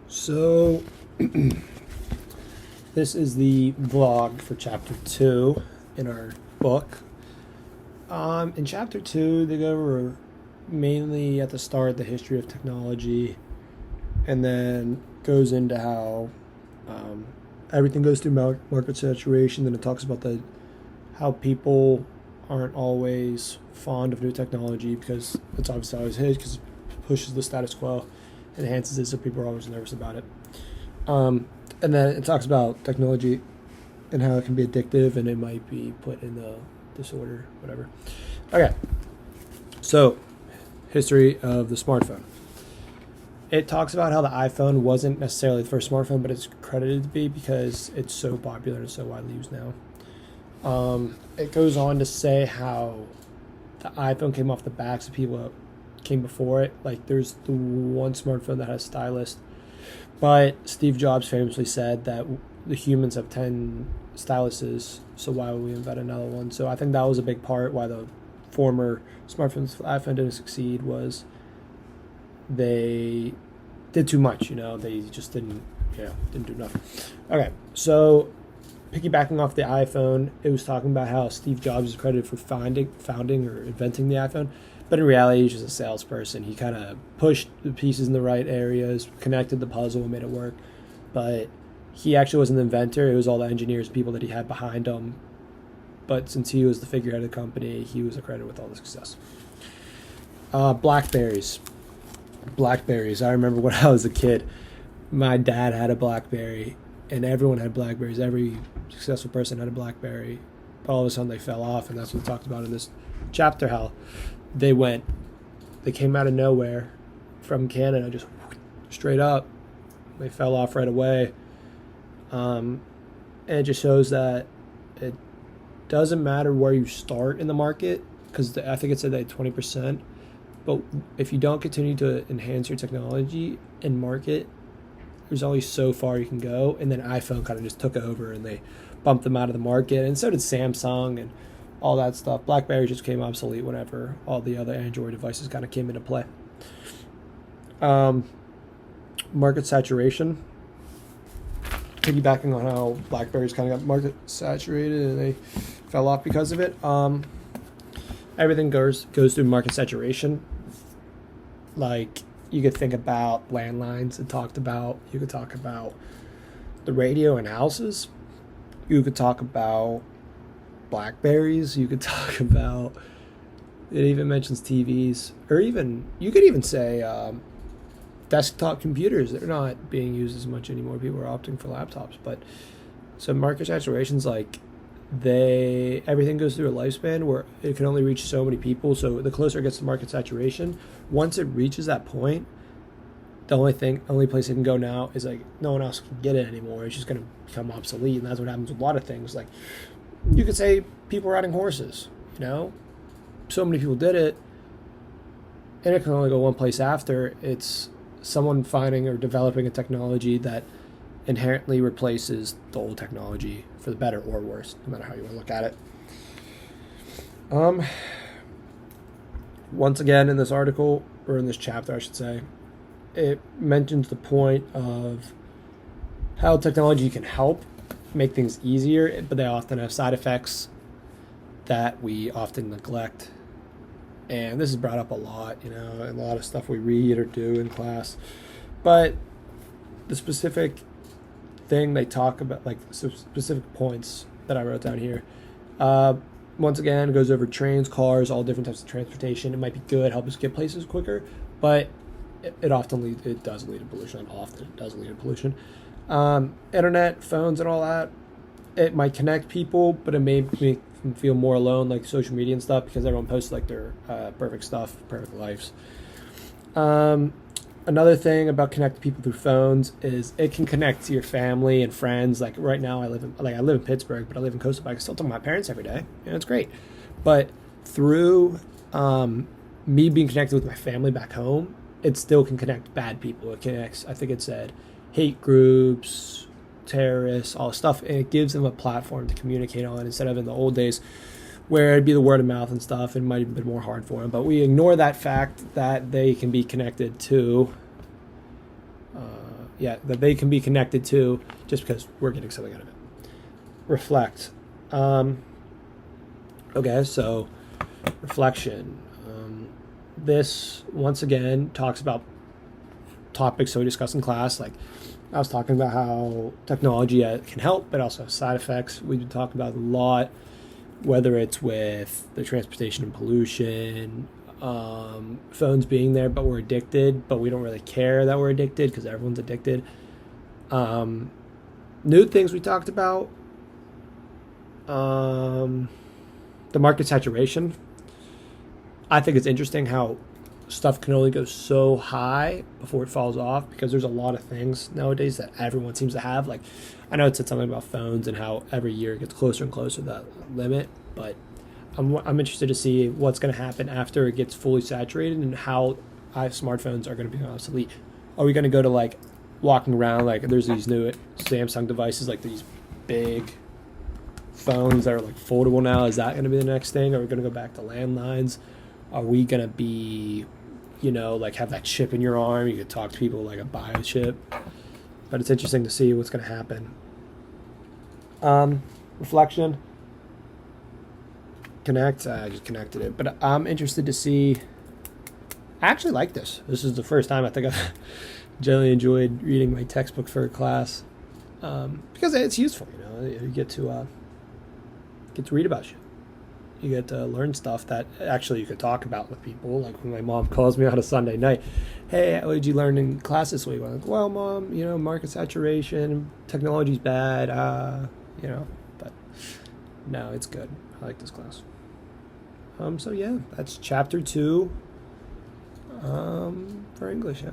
So, this is the vlog for chapter 2 in our book. In chapter 2, they go over mainly at the start the history of technology, and then goes into how everything goes through market saturation. Then it talks about how people aren't always fond of new technology because it's obviously always his, because it pushes the status quo, enhances it, so people are always nervous about it. And then it talks about technology and how it can be addictive and it might be put in the disorder, whatever. Okay, so history of the smartphone. It talks about how the iPhone wasn't necessarily the first smartphone, but it's credited to be because it's so popular and so widely used now. It goes on to say how the iPhone came off the backs of people that came before it. Like, there's the one smartphone that has stylus, but Steve Jobs famously said that the humans have 10 styluses, so why would we invent another one? So I think that was a big part why the former smartphones, iPhone, didn't succeed, was they did too much. They just didn't do nothing. Okay, so piggybacking off the iPhone, it was talking about how Steve Jobs is credited for founding or inventing the iPhone, but in reality, he's just a salesperson. He kind of pushed the pieces in the right areas, connected the puzzle, and made it work. But he actually wasn't the inventor. It was all the engineers and people that he had behind him. But since he was the figurehead of the company, he was credited with all the success. Blackberries. I remember when I was a kid, my dad had a Blackberry, and everyone had Blackberries. Every successful person had a Blackberry. But all of a sudden they fell off, and that's what we talked about in this chapter, how they came out of nowhere from Canada, just straight up. They fell off right away. And it just shows that it doesn't matter where you start in the market, because I think it said that 20%. But if you don't continue to enhance your technology and market, there's only so far you can go. And then iPhone kind of just took over and they bumped them out of the market. And so did Samsung and all that stuff. BlackBerry just became obsolete whenever all the other Android devices kind of came into play. Market saturation. Piggybacking on how BlackBerry's kind of got market saturated and they fell off because of it. Everything goes through market saturation. Like, you could think about landlines it talked about. You could talk about the radio in houses. You could talk about Blackberries. You could talk about, it even mentions TVs, or even, you could even say desktop computers. They're not being used as much anymore. People are opting for laptops. But so market saturation's like, everything goes through a lifespan where it can only reach so many people. So the closer it gets to market saturation, once it reaches that point, the only place it can go now is like no one else can get it anymore. It's just going to become obsolete, and that's what happens with a lot of things. Like, you could say people riding horses. So many people did it, and it can only go one place after. It's someone finding or developing a technology that inherently replaces the old technology for the better or worse, no matter how you want to look at it. Once again, in this article, or in this chapter, I should say, it mentions the point of how technology can help make things easier, but they often have side effects that we often neglect. And this is brought up a lot, in a lot of stuff we read or do in class. But the specific thing they talk about, like some specific points that I wrote down here. Once again, it goes over trains, cars, all different types of transportation. It might be good, help us get places quicker, but it does lead to pollution. Often it does lead to pollution. Internet, phones, and all that. It might connect people, but it may make them feel more alone, like social media and stuff, because everyone posts like their perfect stuff, perfect lives. Another thing about connecting people through phones is it can connect to your family and friends. Like right now, I live in Pittsburgh, but I live in Coastal. I can still talk to my parents every day, and it's great. But through me being connected with my family back home, it still can connect bad people. It connects, I think it said, hate groups, terrorists, all stuff, and it gives them a platform to communicate on instead of in the old days where it'd be the word of mouth and stuff. It might have been more hard for them, but we ignore that fact that they can be connected to that they can be connected to just because we're getting something out of it. Reflect. Okay, so reflection. This, once again, talks about topics that we discuss in class. Like, I was talking about how technology can help, but also has side effects. We've been talking about a lot, whether it's with the transportation and pollution, phones being there, but we're addicted, but we don't really care that we're addicted because everyone's addicted. New things we talked about, the market saturation. I think it's interesting how stuff can only go so high before it falls off because there's a lot of things nowadays that everyone seems to have. Like, I know it said something about phones and how every year it gets closer and closer to that limit, but I'm interested to see what's going to happen after it gets fully saturated and how smartphones are going to be obsolete. Are we going to go to like walking around like there's these new Samsung devices, like these big phones that are like foldable now? Is that going to be the next thing? Are we going to go back to landlines? Are we going to be, like have that chip in your arm? You could talk to people like a biochip. But it's interesting to see what's going to happen. Reflection. Connect. I just connected it. But I'm interested to see. I actually like this. This is the first time I think I've generally enjoyed reading my textbook for a class. Because it's useful, You get to read about shit. You get to learn stuff that actually you could talk about with people. Like when my mom calls me on a Sunday night, hey, what did you learn in class this week? I'm like, well, Mom, market saturation, technology's bad, but no, it's good. I like this class. So yeah, that's chapter 2 for English, yeah.